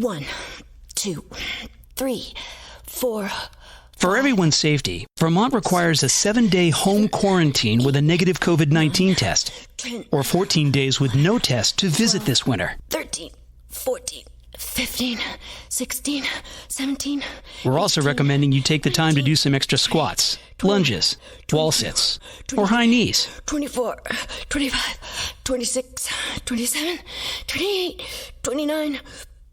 1, 2, 3, 4. For everyone's safety, Vermont requires a 7-day home quarantine with a negative COVID-19 test, or 14 days with no test to visit this winter. 13, 14, 15, 16, 17. We're also recommending you take the time to do some extra squats, lunges, wall sits, or high knees. 24, 25, 26, 27, 28, 29,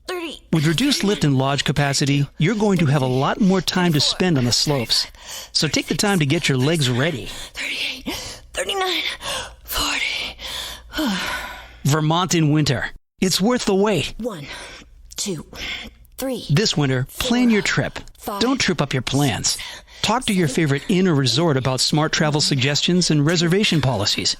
30. With reduced lift and lodge capacity, you're going to have a lot more time to spend on the slopes. So take the time to get your legs ready. 38, 39, 40. Vermont in winter. It's worth the wait. 1, 2, 3. This winter, plan your trip. Don't trip up your plans. Talk to your favorite inn or resort about smart travel suggestions and reservation policies.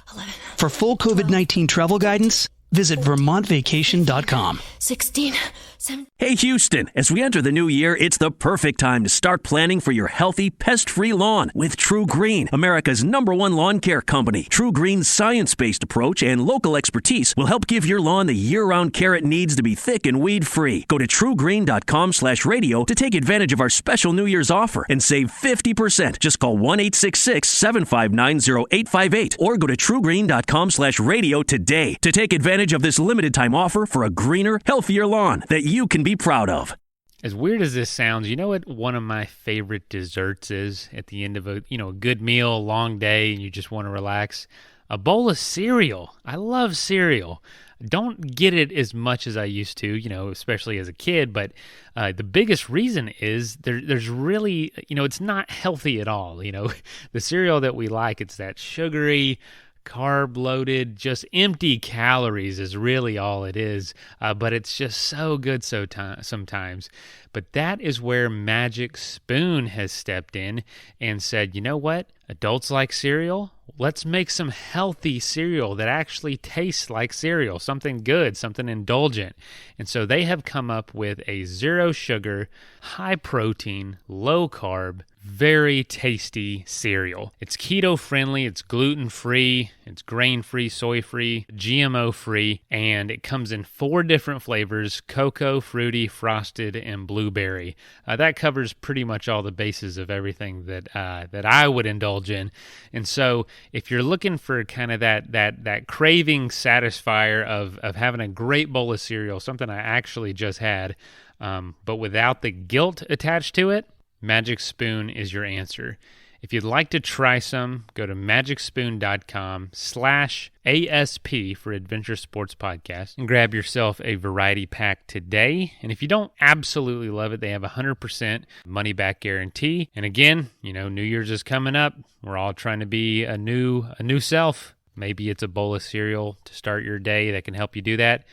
For full COVID-19 travel guidance, visit VermontVacation.com. 16, 17. Hey Houston, as we enter the new year, it's the perfect time to start planning for your healthy, pest-free lawn with True Green, America's #1 lawn care company. True Green's science-based approach and local expertise will help give your lawn the year-round care it needs to be thick and weed-free. Go to truegreen.com/radio to take advantage of our special New Year's offer and save 50%. Just call 1-866-759-0858 or go to truegreen.com/radio today to take advantage of this limited-time offer for a greener, healthier lawn that you can be proud of. As weird as this sounds, you know what one of my favorite desserts is at the end of a good meal, a long day, and you just want to relax? A bowl of cereal. I love cereal. Don't get it as much as I used to, especially as a kid, but the biggest reason is there's really, it's not healthy at all. The cereal that we like, it's that sugary, carb-loaded, just empty calories is really all it is, but it's just so good sometimes. But that is where Magic Spoon has stepped in and said, you know what? Adults like cereal. Let's make some healthy cereal that actually tastes like cereal, something good, something indulgent. And so they have come up with a zero sugar, high protein, low carb, very tasty cereal. It's keto friendly, it's gluten free, it's grain free, soy free, GMO free, and it comes in 4 different flavors: cocoa, fruity, frosted, and blueberry. That covers pretty much all the bases of everything that I would indulge in. And so if you're looking for kind of that craving satisfier of having a great bowl of cereal, something I actually just had, but without the guilt attached to it, Magic Spoon is your answer. If you'd like to try some, go to magicspoon.com/ASP for Adventure Sports Podcast and grab yourself a variety pack today. And if you don't absolutely love it, they have 100% money back guarantee. And again, New Year's is coming up. We're all trying to be a new self. Maybe it's a bowl of cereal to start your day that can help you do that.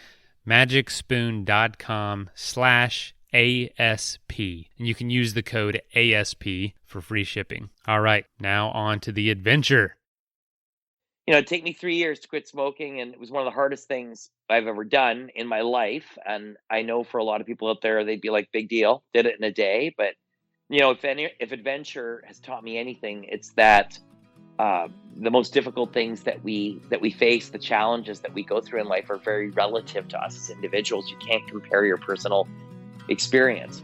magicspoon.com/ASP. And you can use the code ASP for free shipping. All right, now on to the adventure. It took me 3 years to quit smoking, and it was one of the hardest things I've ever done in my life. And I know for a lot of people out there, they'd be like, big deal, did it in a day. But, if adventure has taught me anything, it's that the most difficult things that we face, the challenges that we go through in life, are very relative to us as individuals. You can't compare your personal experience.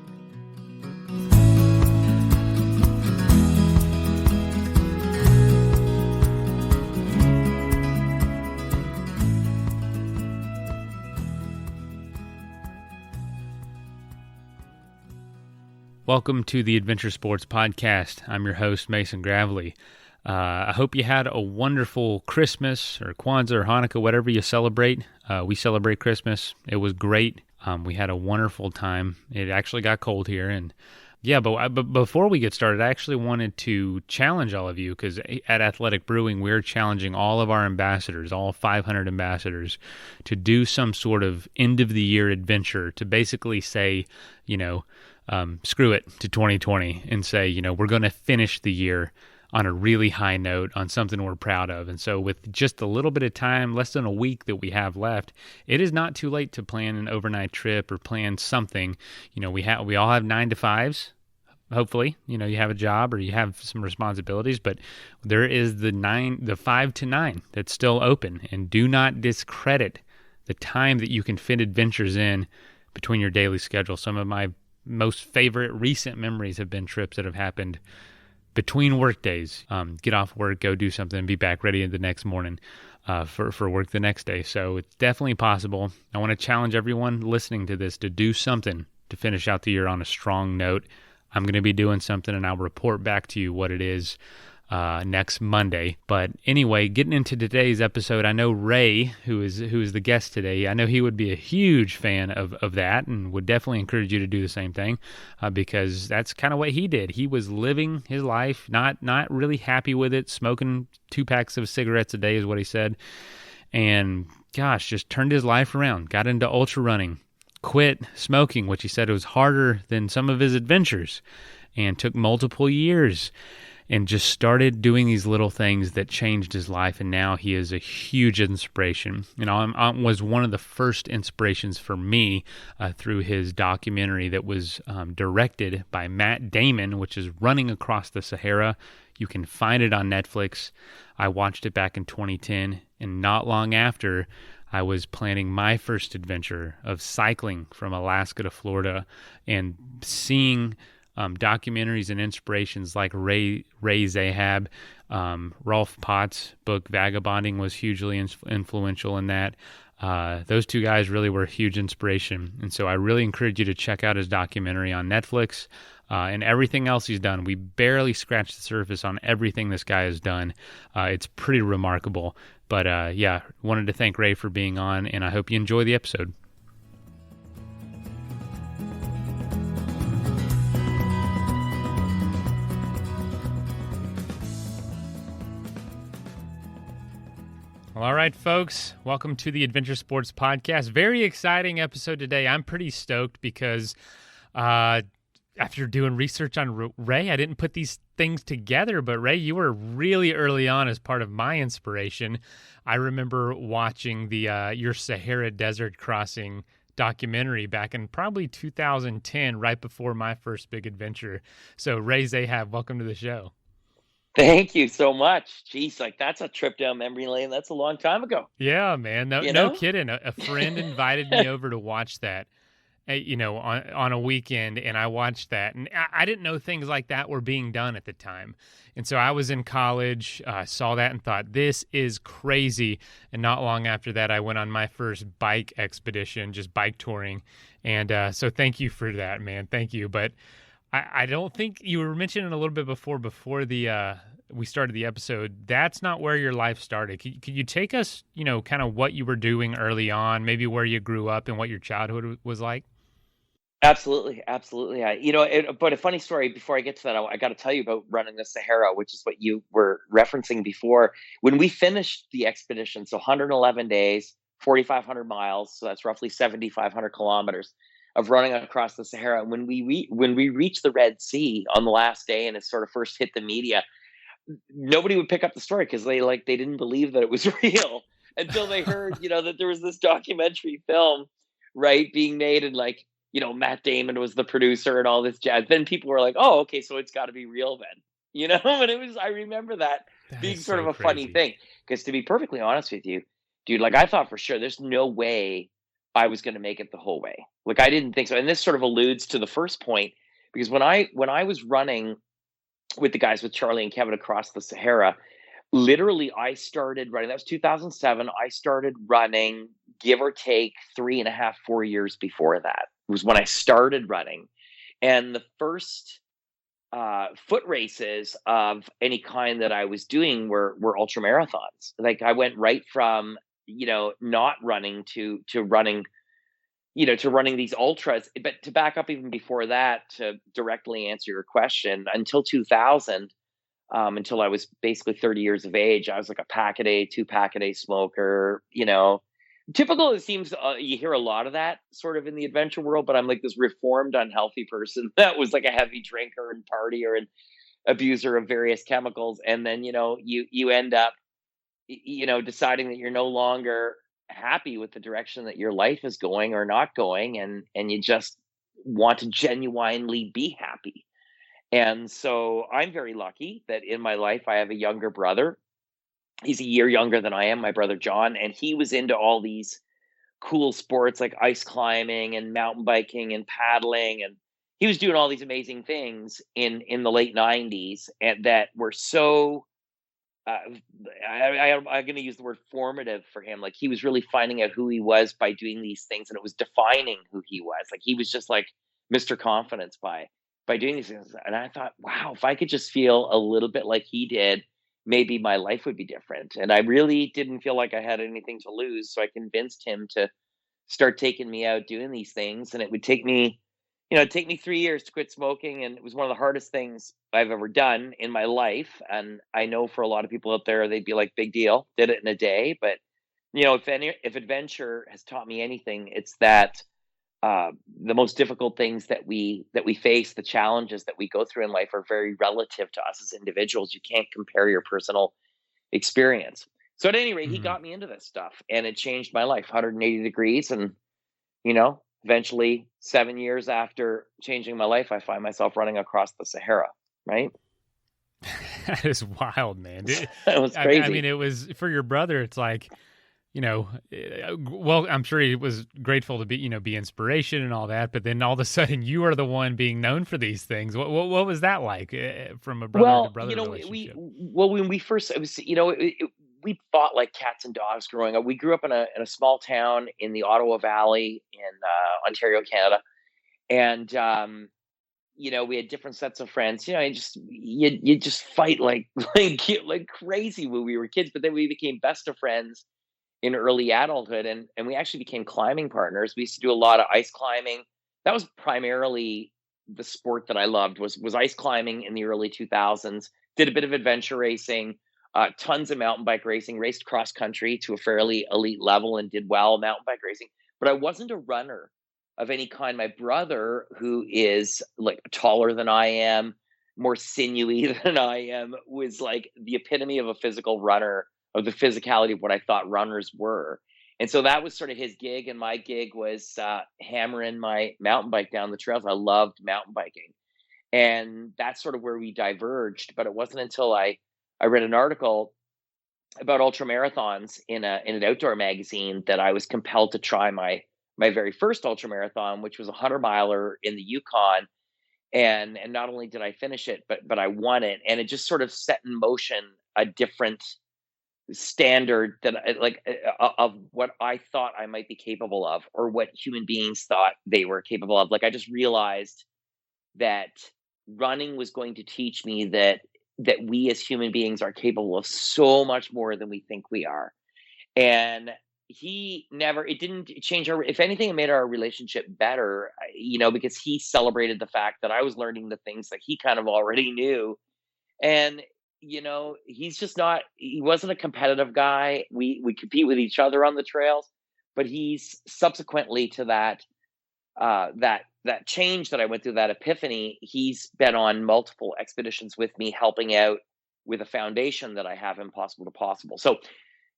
Welcome to the Adventure Sports Podcast. I'm your host, Mason Gravely. I hope you had a wonderful Christmas or Kwanzaa or Hanukkah, whatever you celebrate. We celebrate Christmas. It was great. We had a wonderful time. It actually got cold here. And yeah, but before we get started, I actually wanted to challenge all of you, because at Athletic Brewing, we're challenging all of our ambassadors, all 500 ambassadors, to do some sort of end-of-the-year adventure to basically say, screw it to 2020 and say, we're going to finish the year on a really high note, on something we're proud of. And so with just a little bit of time, less than a week that we have left, it is not too late to plan an overnight trip or plan something. We all have 9 to 5s. Hopefully, you have a job or you have some responsibilities, but there is the 5 to 9 that's still open. And do not discredit the time that you can fit adventures in between your daily schedule. Some of my most favorite recent memories have been trips that have happened between work days. Get off work, go do something, and be back ready the next morning for work the next day. So it's definitely possible. I want to challenge everyone listening to this to do something to finish out the year on a strong note. I'm going to be doing something, and I'll report back to you what it is next Monday. But anyway, getting into today's episode, I know Ray, who is the guest today, I know he would be a huge fan of that, and would definitely encourage you to do the same thing, because that's kind of what he did. He was living his life, not really happy with it, smoking 2 packs of cigarettes a day is what he said, and gosh, just turned his life around, got into ultra running, quit smoking, which he said was harder than some of his adventures, and took multiple years, and just started doing these little things that changed his life. And now he is a huge inspiration. You know, I was one of the first inspirations for me through his documentary that was directed by Matt Damon, which is Running Across the Sahara. You can find it on Netflix. I watched it back in 2010, and not long after, I was planning my first adventure of cycling from Alaska to Florida, and seeing documentaries and inspirations like Ray Zahab. Rolf Potts' book Vagabonding was hugely influential in that. Those 2 guys really were a huge inspiration. And so I really encourage you to check out his documentary on Netflix and everything else he's done. We barely scratched the surface on everything this guy has done. It's pretty remarkable. But yeah, wanted to thank Ray for being on, and I hope you enjoy the episode. All right, folks, welcome to the Adventure Sports Podcast. Very exciting episode today. I'm pretty stoked because after doing research on Ray, I didn't put these things together, but Ray, you were really early on as part of my inspiration. I remember watching the your Sahara Desert Crossing documentary back in probably 2010, right before my first big adventure. So Ray Zahab, welcome to the show. Thank you so much. Jeez, like that's a trip down memory lane. That's a long time ago. Yeah, man. No kidding. A friend invited me over to watch that, on a weekend, and I watched that. And I didn't know things like that were being done at the time. And so I was in college, saw that and thought, this is crazy. And not long after that, I went on my first bike expedition, just bike touring. And so thank you for that, man. Thank you. But I don't think you were mentioning a little bit before the we started the episode. That's not where your life started. Could you take us, kind of what you were doing early on, maybe where you grew up and what your childhood was like? Absolutely. But a funny story before I get to that, I got to tell you about running the Sahara, which is what you were referencing before. When we finished the expedition, so 111 days, 4,500 miles, so that's roughly 7,500 kilometers of running across the Sahara. When we reached the Red Sea on the last day, and it sort of first hit the media, nobody would pick up the story because they didn't believe that it was real until they heard, that there was this documentary film, right, being made, and Matt Damon was the producer and all this jazz. Then people were like, oh, okay, so it's got to be real then, and I remember that being sort of a funny thing, because to be perfectly honest with you, dude, I thought for sure there's no way I was going to make it the whole way. I didn't think so. And this sort of alludes to the first point, because when I was running with the guys, with Charlie and Kevin, across the Sahara, literally I started running, that was 2007. I started running, give or take 3.5, 4 years before that was when I started running. And the first foot races of any kind that I was doing were ultra marathons. I went right from, not running to running, to running these ultras. But to back up even before that, to directly answer your question, until 2000, until I was basically 30 years of age, I was like a pack a day, 2 pack a day smoker, typical. It seems you hear a lot of that sort of in the adventure world, but I'm like this reformed, unhealthy person that was like a heavy drinker and partier and abuser of various chemicals. And then, you end up, deciding that you're no longer happy with the direction that your life is going or not going, and you just want to genuinely be happy. And so I'm very lucky that in my life I have a younger brother. He's a year younger than I am, my brother John, and he was into all these cool sports like ice climbing and mountain biking and paddling, and he was doing all these amazing things in the late 90s, and that were so uh, I'm going to use the word formative for him. Like, he was really finding out who he was by doing these things, and it was defining who he was. Like, he was just like Mr. Confidence by doing these things. And I thought, wow, if I could just feel a little bit like he did, maybe my life would be different. And I really didn't feel like I had anything to lose, so I convinced him to start taking me out doing these things. And it would take me, it'd take me 3 years to quit smoking, and it was one of the hardest things I've ever done in my life. And I know for a lot of people out there, they'd be like, big deal, did it in a day. But if adventure has taught me anything, it's that the most difficult things that we face, the challenges that we go through in life, are very relative to us as individuals. You can't compare your personal experience. So at any rate, he Mhm. got me into this stuff, and it changed my life 180 degrees. And eventually, 7 years after changing my life, I find myself running across the Sahara. Right? That is wild, man. It was I crazy. mean, it was for your brother. It's like, well, I'm sure he was grateful to be inspiration and all that. But then all of a sudden, you are the one being known for these things. What was that like from a brother to Well, brother we relationship? well when we first it was we fought like cats and dogs growing up. We grew up in a small town in the Ottawa Valley in Ontario, Canada, and we had different sets of friends. You just fight like like crazy when we were kids, but then we became best of friends in early adulthood, and we actually became climbing partners. We used to do a lot of ice climbing. That was primarily the sport that I loved, was ice climbing in the early 2000s. Did a bit of adventure racing, tons of mountain bike racing, raced cross country to a fairly elite level and did well mountain bike racing. But I wasn't a runner of any kind. My brother, who is like taller than I am, more sinewy than I am, was like the epitome of a physical runner, of the physicality of what I thought runners were. And so that was sort of his gig, and my gig was hammering my mountain bike down the trails. I loved mountain biking, and that's sort of where we diverged. But it wasn't until I read an article about ultra marathons in an outdoor magazine that I was compelled to try my very first ultra marathon, which was a 100 miler in the Yukon. And not only did I finish it, but I won it, and it just sort of set in motion a different standard of what I thought I might be capable of, or what human beings thought they were capable of. Like, I just realized that running was going to teach me that we as human beings are capable of so much more than we think we are. And it didn't change our, if anything, it made our relationship better, because he celebrated the fact that I was learning the things that he kind of already knew. And he wasn't a competitive guy. We compete with each other on the trails, but he's subsequently to that change that I went through, that epiphany, he's been on multiple expeditions with me, helping out with a foundation that I have, Impossible to Possible. So,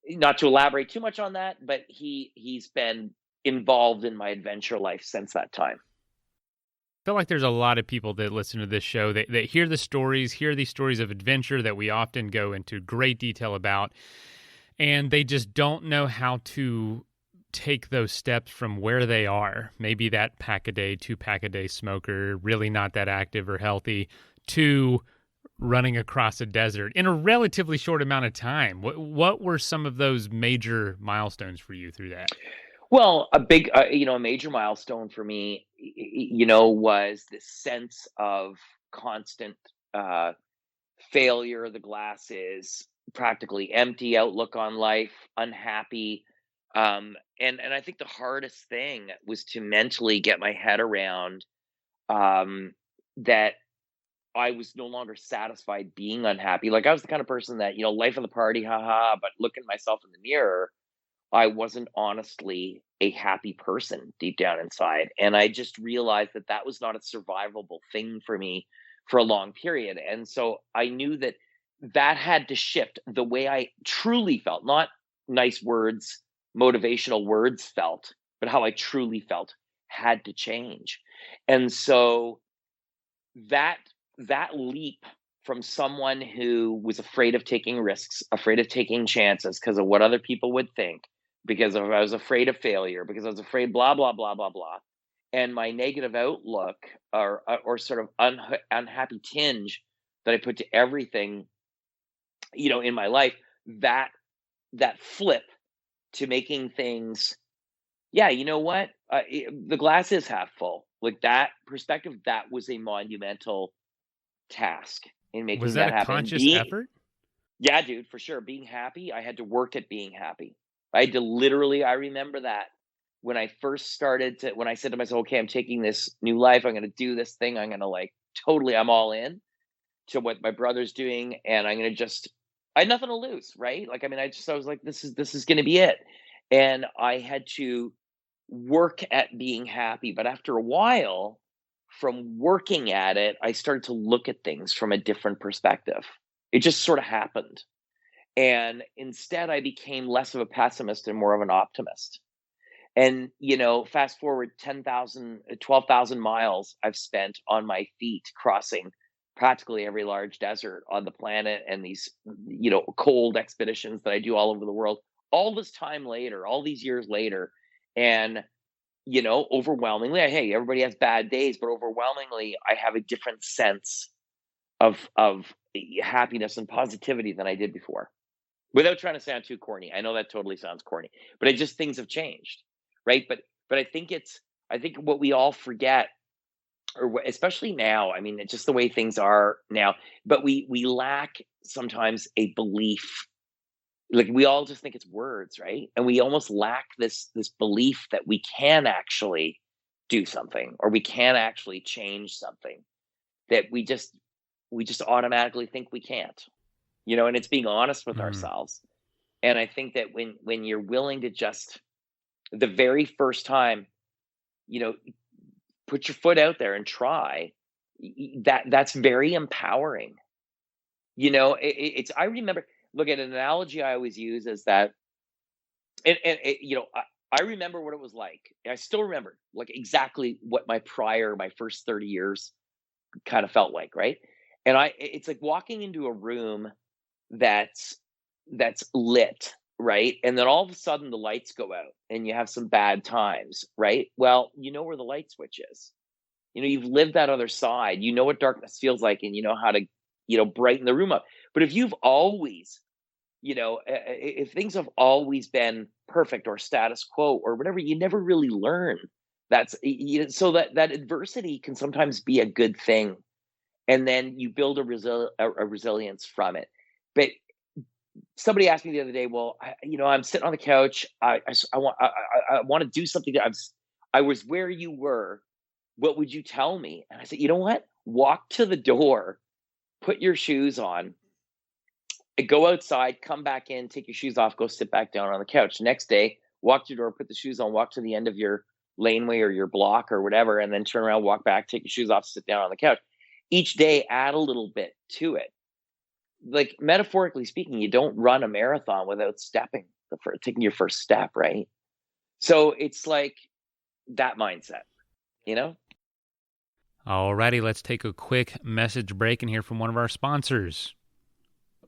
not to elaborate too much on that, but he's been involved in my adventure life since that time. Feel like there's a lot of people that listen to this show that hear these stories of adventure that we often go into great detail about, and they just don't know how to take those steps from where they are. Maybe that pack a day, 2-pack a day smoker, really not that active or healthy, to running across a desert in a relatively short amount of time. What were some of those major milestones for you through that? Well, a major milestone for me, was this sense of constant uh, failure. The glass is practically empty outlook on life, unhappy. And I think the hardest thing was to mentally get my head around that I was no longer satisfied being unhappy. Like, I was the kind of person that, life of the party, haha, but looking at myself in the mirror, I wasn't honestly a happy person deep down inside. And I just realized that that was not a survivable thing for me for a long period. And so I knew that that had to shift. The way I truly felt, not nice words, motivational words felt, but how I truly felt, had to change. And so that that leap from someone who was afraid of taking risks, afraid of taking chances because of what other people would think, because I was afraid of failure, because I was afraid blah, blah, blah, blah, blah. And my negative outlook or sort of unhappy tinge that I put to everything, in my life, that flip to making things, yeah, you know what? The glass is half full. Like that perspective, that was a monumental task in Was making that that a happen. And conscious effort? yeah, dude, for sure. Being happy, I had to work at being happy. I had to literally, I remember that when I first started when I said to myself, okay, I'm taking this new life, I'm going to do this thing, I'm going to I'm all in to what my brother's doing, and I'm going to I had nothing to lose, right? Like, I mean, I was like, this is going to be it. And I had to work at being happy. But after a while, from working at it, I started to look at things from a different perspective. It just sort of happened. And instead, I became less of a pessimist and more of an optimist. And, fast forward 12,000 miles I've spent on my feet crossing practically every large desert on the planet, and these, cold expeditions that I do all over the world, all this time later, all these years later. And, overwhelmingly, hey, everybody has bad days, but overwhelmingly, I have a different sense of happiness and positivity than I did before. Without trying to sound too corny. I know that totally sounds corny, but things have changed, right? But I think what we all forget, or especially now, I mean, it's just the way things are now, but we lack sometimes a belief. Like, we all just think it's words, right? And we almost lack this belief that we can actually do something, or we can actually change something, that we just automatically think we can't. And it's being honest with ourselves. And I think that when you're willing to just, the very first time, put your foot out there and try, that's very empowering. I remember, look, at an analogy I always use is that, I remember what it was like. I still remember like exactly what my first 30 years kind of felt like, right? And it's like walking into a room that's lit, right? And then all of a sudden the lights go out and you have some bad times, right? Well, you know where the light switch is. You've lived that other side. You know what darkness feels like, and you know how to, brighten the room up. But if you've always, if things have always been perfect or status quo or whatever, you never really learn. So that adversity can sometimes be a good thing. And then you build a resilience from it. But somebody asked me the other day, well, I'm sitting on the couch. I want to do something. I was where you were. What would you tell me? And I said, you know what? Walk to the door, put your shoes on, go outside, come back in, take your shoes off, go sit back down on the couch. Next day, walk to your door, put the shoes on, walk to the end of your laneway or your block or whatever, and then turn around, walk back, take your shoes off, sit down on the couch. Each day, add a little bit to it. Like, metaphorically speaking, you don't run a marathon without taking your first step, right? So it's like that mindset, Alrighty, let's take a quick message break and hear from one of our sponsors.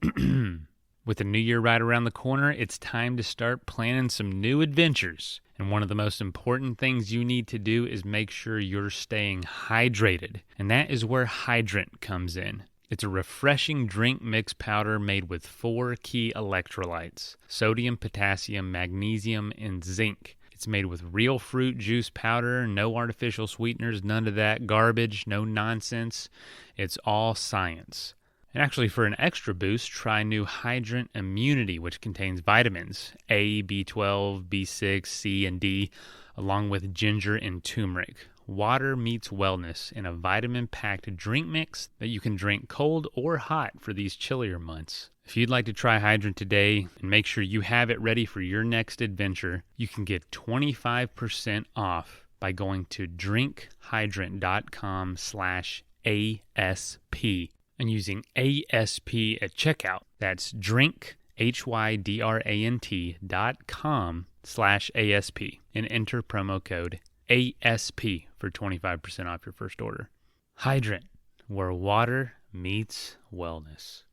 With the new year right around the corner, it's time to start planning some new adventures. And one of the most important things you need to do is make sure you're staying hydrated. And that is where Hydrant comes in. It's a refreshing drink mix powder made with 4 key electrolytes: sodium, potassium, magnesium, and zinc. It's made with real fruit juice powder, no artificial sweeteners, none of that garbage, no nonsense. It's all science. And actually, for an extra boost, try new Hydrant Immunity, which contains vitamins A, B12, B6, C, and D, along with ginger and turmeric. Water meets wellness in a vitamin-packed drink mix that you can drink cold or hot for these chillier months. If you'd like to try Hydrant today and make sure you have it ready for your next adventure, you can get 25% off by going to drinkhydrant.com/ASP and using ASP at checkout. That's hydrant.com/ASP and enter promo code ASP for 25% off your first order. Hydrant, where water meets wellness.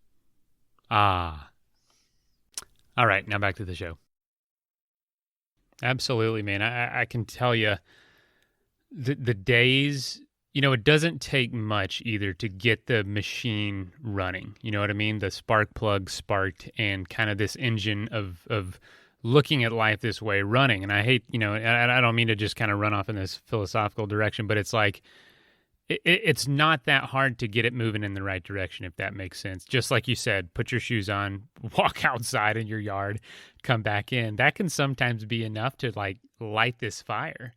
All right, now back to the show. Absolutely, man. I can tell you the days, it doesn't take much either to get the machine running. You know what I mean? The spark plug sparked and kind of this engine of looking at life this way running. And I hate, I don't mean to just kind of run off in this philosophical direction, but it's like, it's not that hard to get it moving in the right direction, if that makes sense. Just like you said, put your shoes on, walk outside in your yard, come back in. That can sometimes be enough to like light this fire.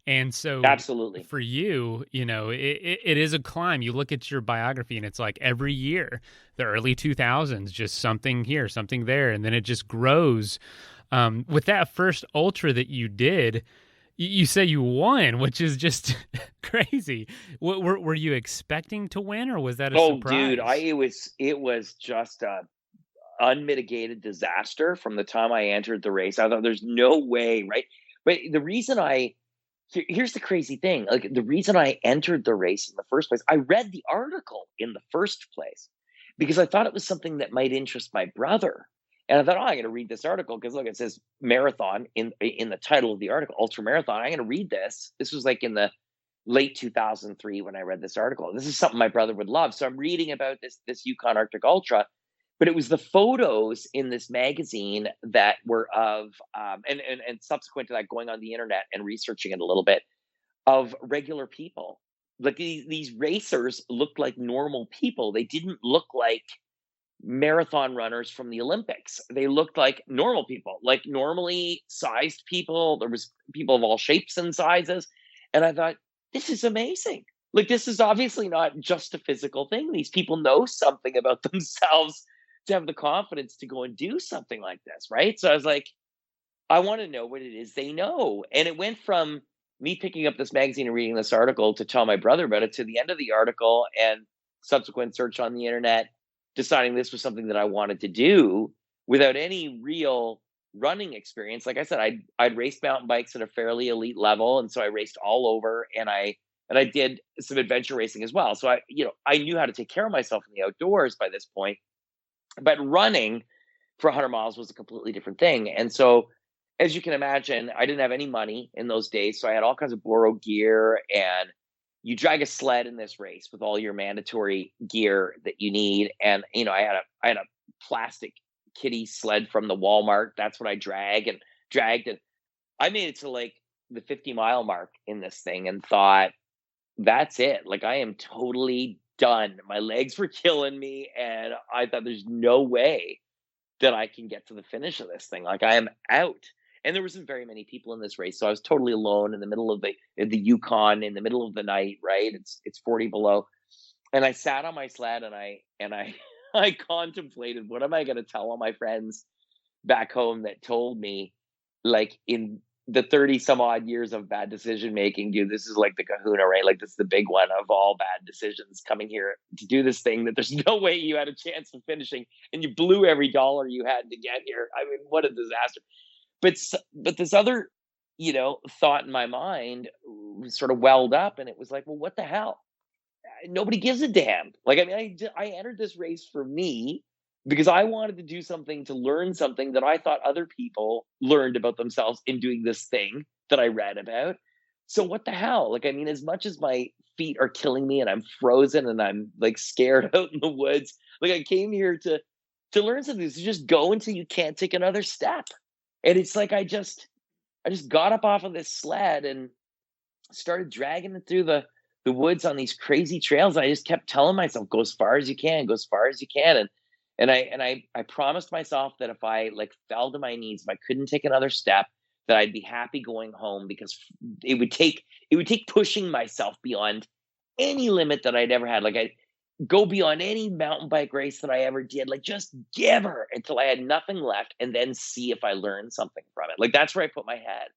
And so Absolutely. for you, it is a climb. You look at your biography and it's like every year, the early 2000s, just something here, something there. And then it just grows. With that first ultra that you did, you say you won, which is just crazy. Were you expecting to win, or was that a surprise? Dude, it was just a unmitigated disaster from the time I entered the race. I thought there's no way, right? But here's the crazy thing. Like, the reason I entered the race in the first place, I read the article in the first place because I thought it was something that might interest my brother. And I thought, I'm going to read this article because look, it says marathon in the title of the article, ultramarathon. I'm going to read this. This was like in the late 2003 when I read this article. This is something my brother would love. So I'm reading about this Yukon Arctic Ultra, but it was the photos in this magazine that were of, and subsequent to that, going on the internet and researching it a little bit, of regular people. Like these racers looked like normal people. They didn't look like marathon runners from the Olympics. They looked like normal people, like normally sized people. There was people of all shapes and sizes. And I thought, this is amazing. Like, this is obviously not just a physical thing. These people know something about themselves to have the confidence to go and do something like this, right? So I was like, I want to know what it is they know. And it went from me picking up this magazine and reading this article to tell my brother about it, to the end of the article and subsequent search on the internet, deciding this was something that I wanted to do without any real running experience. Like I said, I'd raced mountain bikes at a fairly elite level, and so I raced all over, and I did some adventure racing as well. So I knew how to take care of myself in the outdoors by this point. But running for 100 miles was a completely different thing. And so, as you can imagine, I didn't have any money in those days, so I had all kinds of borrowed gear, and you drag a sled in this race with all your mandatory gear that you need. And, I had a plastic kiddie sled from the Walmart. That's what I dragged. And I made it to like the 50-mile mark in this thing and thought, that's it. Like, I am totally done. My legs were killing me. And I thought, there's no way that I can get to the finish of this thing. Like, I am out. And there wasn't very many people in this race, so I was totally alone in the middle of the Yukon, in the middle of the night. Right, it's 40 below, and I sat on my sled and I I contemplated, what am I going to tell all my friends back home that told me, like, in the 30 some odd years of bad decision making, dude, this is like the kahuna, right? Like, this is the big one of all bad decisions, coming here to do this thing that there's no way you had a chance of finishing, and you blew every dollar you had to get here. I mean, what a disaster. But this other, thought in my mind sort of welled up, and it was like, well, what the hell? Nobody gives a damn. Like, I mean, I entered this race for me because I wanted to do something, to learn something that I thought other people learned about themselves in doing this thing that I read about. So what the hell? Like, I mean, as much as my feet are killing me and I'm frozen and I'm like scared out in the woods, like, I came here to learn something, to just go until you can't take another step. And it's like, I just got up off of this sled and started dragging it through the woods on these crazy trails. I just kept telling myself, go as far as you can, go as far as you can. And I promised myself that if I like fell to my knees, if I couldn't take another step, that I'd be happy going home, because it would take pushing myself beyond any limit that I'd ever had. Like, I go beyond any mountain bike race that I ever did, like, just give her until I had nothing left, and then see if I learned something from it. Like, that's where I put my head.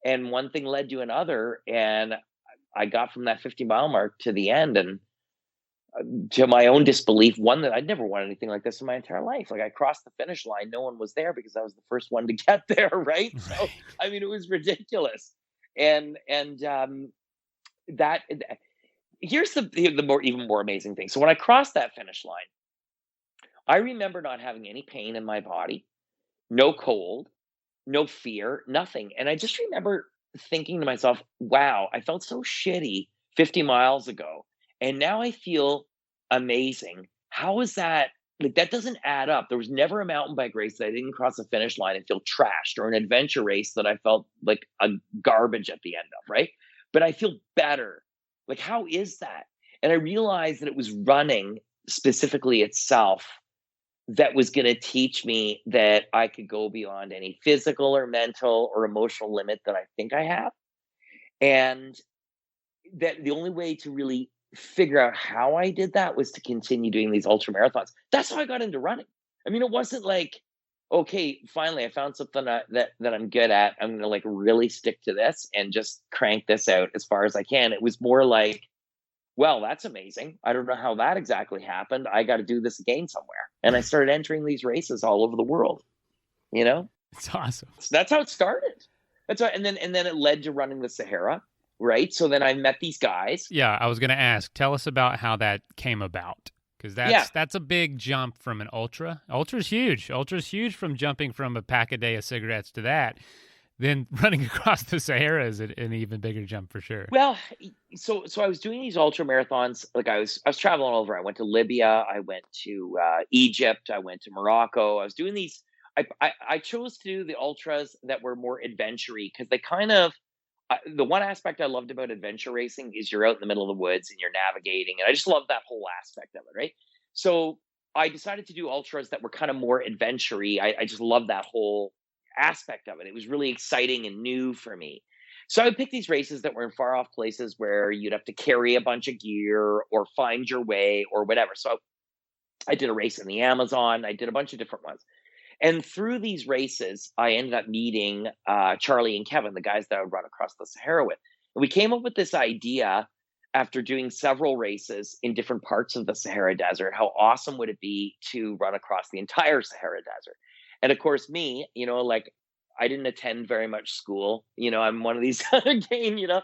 And one thing led to another, and I got from that 50-mile mark to the end, and to my own disbelief, one that I'd never wanted anything like this in my entire life. Like, I crossed the finish line, no one was there because I was the first one to get there, right? So, I mean, it was ridiculous. And that here's the even more amazing thing. So when I crossed that finish line, I remember not having any pain in my body, no cold, no fear, nothing. And I just remember thinking to myself, wow, I felt so shitty 50 miles ago. And now I feel amazing. How is that? Like, that doesn't add up. There was never a mountain bike race that I didn't cross the finish line and feel trashed, or an adventure race that I felt like a garbage at the end of, right? But I feel better. Like, how is that? And I realized that it was running specifically itself that was going to teach me that I could go beyond any physical or mental or emotional limit that I think I have. And that the only way to really figure out how I did that was to continue doing these ultra marathons. That's how I got into running. I mean, it wasn't like, okay, finally I found something that I'm good at. I'm going to like really stick to this and just crank this out as far as I can. It was more like, well, that's amazing. I don't know how that exactly happened. I got to do this again somewhere. And I started entering these races all over the world, you know? It's awesome. So that's how it started. That's right. And then it led to running the Sahara, right? So then I met these guys. Yeah, I was going to ask, tell us about how that came about. Because that's a big jump from an ultra. Ultra's huge. Ultra's huge from jumping from a pack a day of cigarettes to that. Then running across the Sahara is an even bigger jump for sure. Well, so I was doing these ultra marathons. Like I was traveling all over. I went to Libya. I went to Egypt. I went to Morocco. I was doing these. I chose to do the ultras that were more adventure-y because they kind of. The one aspect I loved about adventure racing is you're out in the middle of the woods and you're navigating, and I just love that whole aspect of it, right? So I decided to do ultras that were kind of more adventure-y. I just love that whole aspect of it. It was really exciting and new for me. So I would pick these races that were in far off places where you'd have to carry a bunch of gear or find your way or whatever. So I did a race in the Amazon. I did a bunch of different ones. And through these races, I ended up meeting Charlie and Kevin, the guys that I would run across the Sahara with. And we came up with this idea after doing several races in different parts of the Sahara Desert. How awesome would it be to run across the entire Sahara Desert? And of course, me, like I didn't attend very much school. I'm one of these again,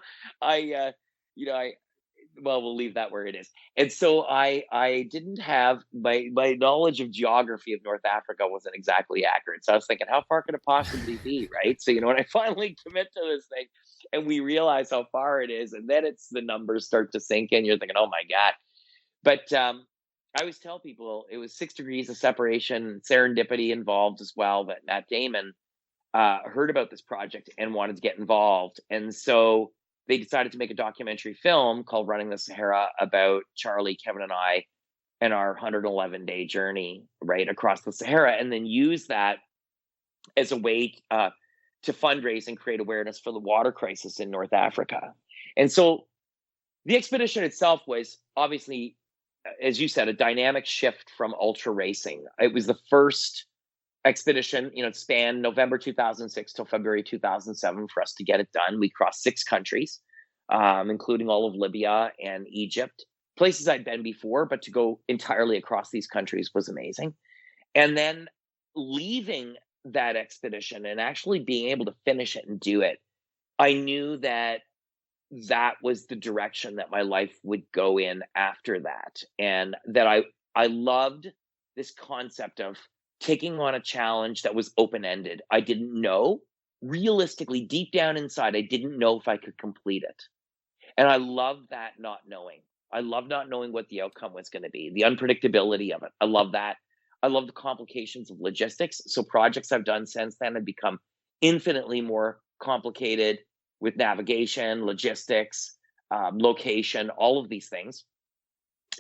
well, we'll leave that where it is. And so I didn't have my knowledge of geography of North Africa wasn't exactly accurate. So I was thinking, how far could it possibly be, right? So, when I finally commit to this thing and we realize how far it is, and then the numbers start to sink in, you're thinking, oh my God. But I always tell people it was 6 degrees of separation, serendipity involved as well, that Matt Damon heard about this project and wanted to get involved. And so they decided to make a documentary film called Running the Sahara about Charlie, Kevin, and I and our 111-day journey right across the Sahara, and then use that as a way to fundraise and create awareness for the water crisis in North Africa. And so the expedition itself was obviously, as you said, a dynamic shift from ultra racing. It was the first expedition, it spanned November 2006 till February 2007 for us to get it done. We crossed 6 countries, including all of Libya and Egypt, places I'd been before, but to go entirely across these countries was amazing. And then leaving that expedition and actually being able to finish it and do it, I knew that was the direction that my life would go in after that. And that I loved this concept of taking on a challenge that was open-ended. I didn't know, realistically, deep down inside, I didn't know if I could complete it. And I love that not knowing. I love not knowing what the outcome was going to be, the unpredictability of it. I love that. I love the complications of logistics. So projects I've done since then have become infinitely more complicated with navigation, logistics, location, all of these things.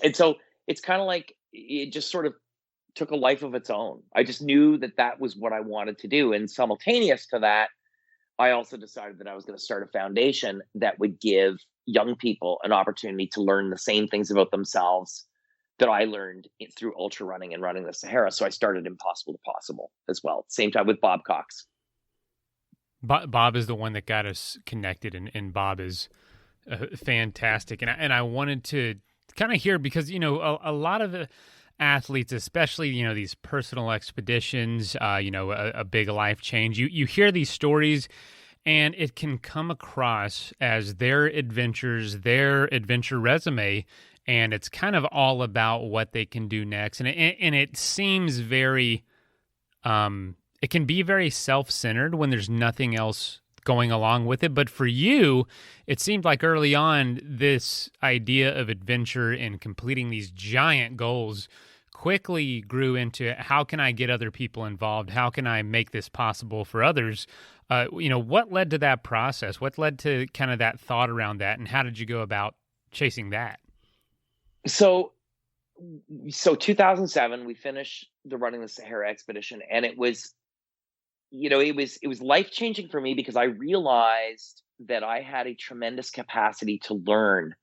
And so it's kind of like it just sort of took a life of its own. I just knew that was what I wanted to do. And simultaneous to that, I also decided that I was going to start a foundation that would give young people an opportunity to learn the same things about themselves that I learned through ultra running and running the Sahara. So I started Impossible to Possible as well. Same time with Bob Cox. Bob is the one that got us connected, and Bob is fantastic. And I wanted to kind of hear, because, a lot of athletes, especially, these personal expeditions, a big life change, you hear these stories and it can come across as their adventures, their adventure resume, and it's kind of all about what they can do next. And it seems very it can be very self-centered when there's nothing else going along with it. But for you, it seemed like early on, this idea of adventure and completing these giant goals quickly grew into how can I get other people involved? How can I make this possible for others? What led to that process? What led to kind of that thought around that? And how did you go about chasing that? So 2007, we finished the Running the Sahara expedition, and it was life-changing for me because I realized that I had a tremendous capacity to learn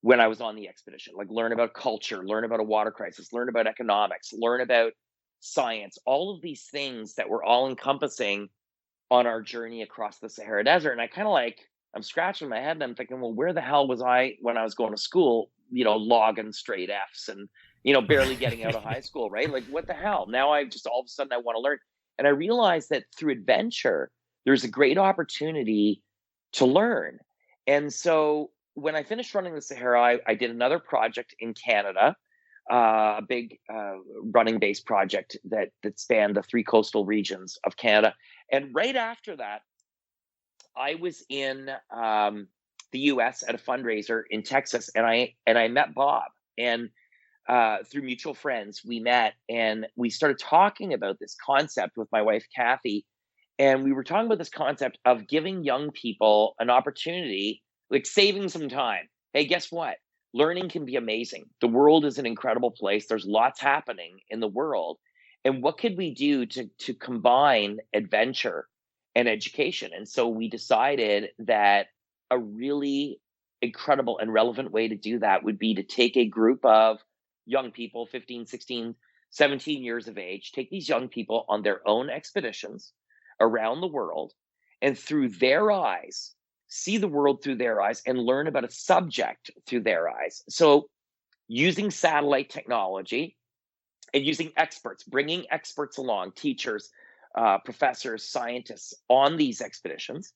when I was on the expedition, like learn about culture, learn about a water crisis, learn about economics, learn about science, all of these things that were all encompassing on our journey across the Sahara Desert. And I'm scratching my head and I'm thinking, well, where the hell was I when I was going to school, logging straight Fs and, barely getting out of high school, right? Like, what the hell? Now I just all of a sudden I want to learn. And I realized that through adventure, there's a great opportunity to learn. And so when I finished running the Sahara, I did another project in Canada, a big running-based project that spanned the 3 coastal regions of Canada. And right after that, I was in the U.S. at a fundraiser in Texas, and I met Bob. And through mutual friends, we met and we started talking about this concept with my wife, Kathy. And we were talking about this concept of giving young people an opportunity, like saving some time. Hey, guess what? Learning can be amazing. The world is an incredible place. There's lots happening in the world. And what could we do to combine adventure and education? And so we decided that a really incredible and relevant way to do that would be to take a group of young people, 15, 16, 17 years of age, take these young people on their own expeditions around the world, and through their eyes, see the world through their eyes and learn about a subject through their eyes. So using satellite technology and using experts, bringing experts along, teachers, professors, scientists on these expeditions.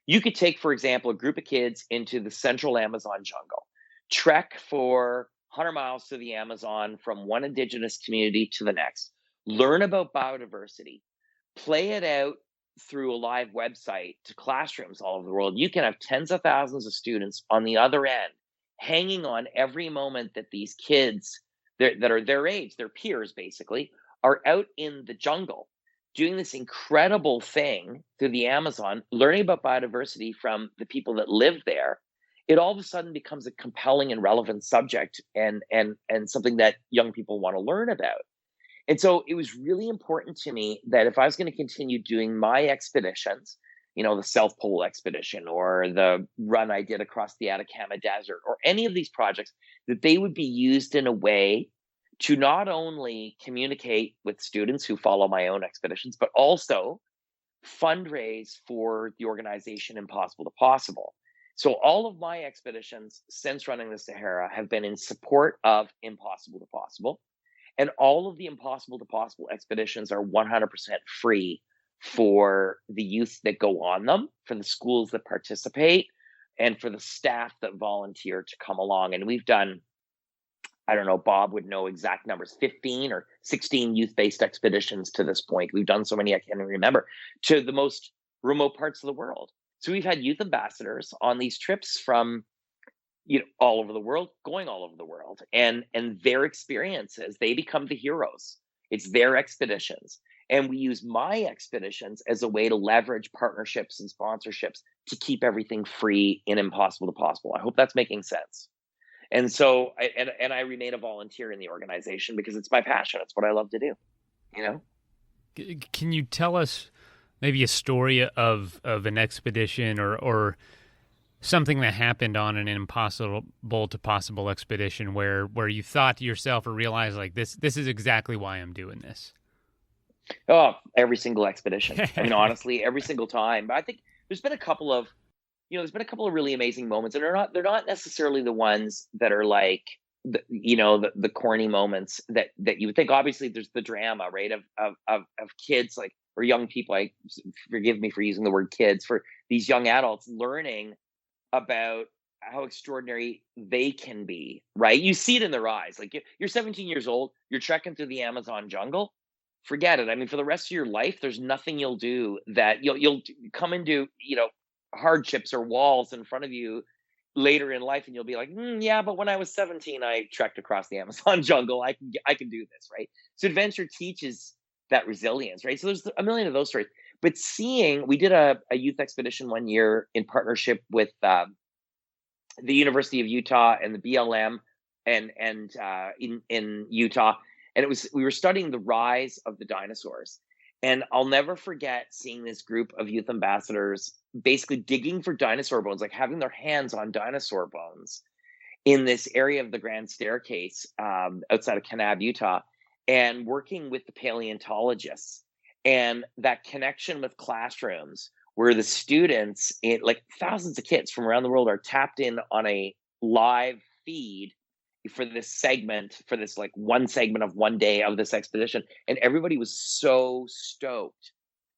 You could take, for example, a group of kids into the central Amazon jungle, trek for 100 miles through the Amazon from one indigenous community to the next, learn about biodiversity, play it out through a live website to classrooms all over the world. You can have tens of thousands of students on the other end, hanging on every moment that these kids that are their age, their peers basically, are out in the jungle doing this incredible thing through the Amazon, learning about biodiversity from the people that live there. It all of a sudden becomes a compelling and relevant subject and something that young people want to learn about. And so it was really important to me that if I was going to continue doing my expeditions, the South Pole expedition or the run I did across the Atacama Desert or any of these projects, that they would be used in a way to not only communicate with students who follow my own expeditions, but also fundraise for the organization Impossible to Possible. So all of my expeditions since running the Sahara have been in support of Impossible to Possible. And all of the Impossible to Possible expeditions are 100% free for the youth that go on them, for the schools that participate, and for the staff that volunteer to come along. And we've done, I don't know, Bob would know exact numbers, 15 or 16 youth-based expeditions to this point. We've done so many I can't even remember, to the most remote parts of the world. So we've had youth ambassadors on these trips from all over the world, going all over the world, and their experiences, they become the heroes. It's their expeditions. And we use my expeditions as a way to leverage partnerships and sponsorships to keep everything free in Impossible to Possible. I hope that's making sense. And so, I remain a volunteer in the organization because it's my passion. It's what I love to do, Can you tell us maybe a story of an expedition or something that happened on an Impossible to Possible expedition where you thought to yourself or realized like this is exactly why I'm doing this? Oh, every single expedition. I mean, honestly, every single time. But I think there's been a couple of really amazing moments, and they're not necessarily the ones that are like the corny moments that you would think. Obviously, there's the drama, right, of kids like or young people. Forgive me for using the word kids, for these young adults learning about how extraordinary they can be, right? You see it in their eyes. Like you're 17 years old, you're trekking through the Amazon jungle. forget it. I mean, for the rest of your life, there's nothing you'll do that you'll come into, hardships or walls in front of you later in life, and you'll be like, yeah, but when I was 17, I trekked across the Amazon jungle. I can do this, right? So adventure teaches that resilience, right? So there's a million of those stories. But we did a youth expedition one year in partnership with the University of Utah and the BLM and in Utah, and we were studying the rise of the dinosaurs. And I'll never forget seeing this group of youth ambassadors basically digging for dinosaur bones, like having their hands on dinosaur bones in this area of the Grand Staircase outside of Kanab, Utah, and working with the paleontologists. And that connection with classrooms where the students, like thousands of kids from around the world, are tapped in on a live feed for this like one segment of one day of this expedition. And everybody was so stoked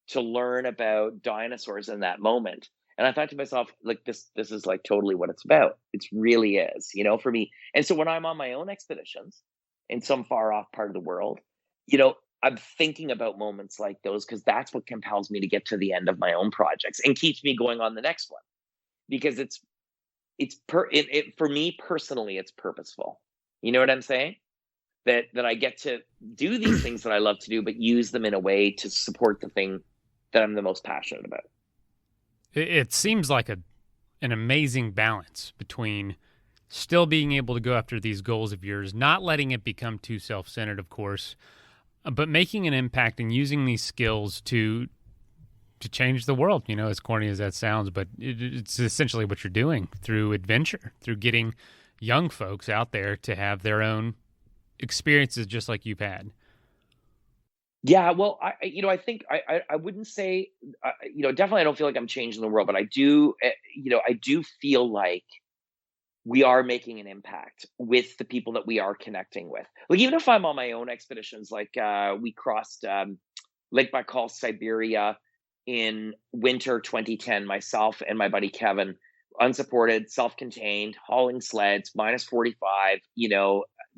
to learn about dinosaurs in that moment. And I thought to myself, like, this is like totally what it's about. It really is, for me. And so when I'm on my own expeditions in some far off part of the world, I'm thinking about moments like those, because that's what compels me to get to the end of my own projects and keeps me going on the next one, because for me personally, it's purposeful. You know what I'm saying? That I get to do these things that I love to do, but use them in a way to support the thing that I'm the most passionate about. It seems like an amazing balance between still being able to go after these goals of yours, not letting it become too self-centered, of course, but making an impact and using these skills to change the world, as corny as that sounds, but it's essentially what you're doing through adventure, through getting young folks out there to have their own experiences just like you've had. Yeah, well, I think I wouldn't say, definitely I don't feel like I'm changing the world, but I do feel like we are making an impact with the people that we are connecting with. Like, even if I'm on my own expeditions, like we crossed Lake Baikal, Siberia in winter 2010, myself and my buddy Kevin, unsupported, self-contained, hauling sleds, minus 45,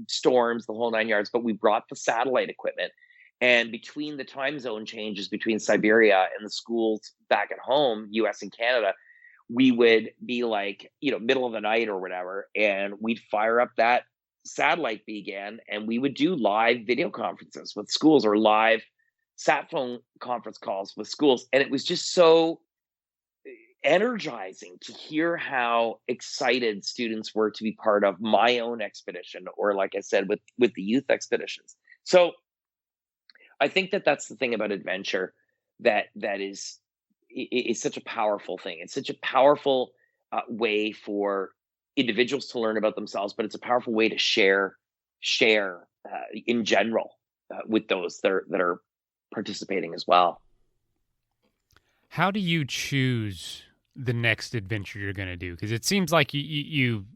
storms, the whole 9 yards. But we brought the satellite equipment. And between the time zone changes between Siberia and the schools back at home, US and Canada, we would be like, middle of the night or whatever, and we'd fire up that satellite beacon, and we would do live video conferences with schools or live sat phone conference calls with schools. And it was just so energizing to hear how excited students were to be part of my own expedition, or like I said, with the youth expeditions. So I think that's the thing about adventure that is such a powerful thing. It's such a powerful way for individuals to learn about themselves, but it's a powerful way to share in general with those that are participating as well. How do you choose the next adventure you're going to do? Because it seems like you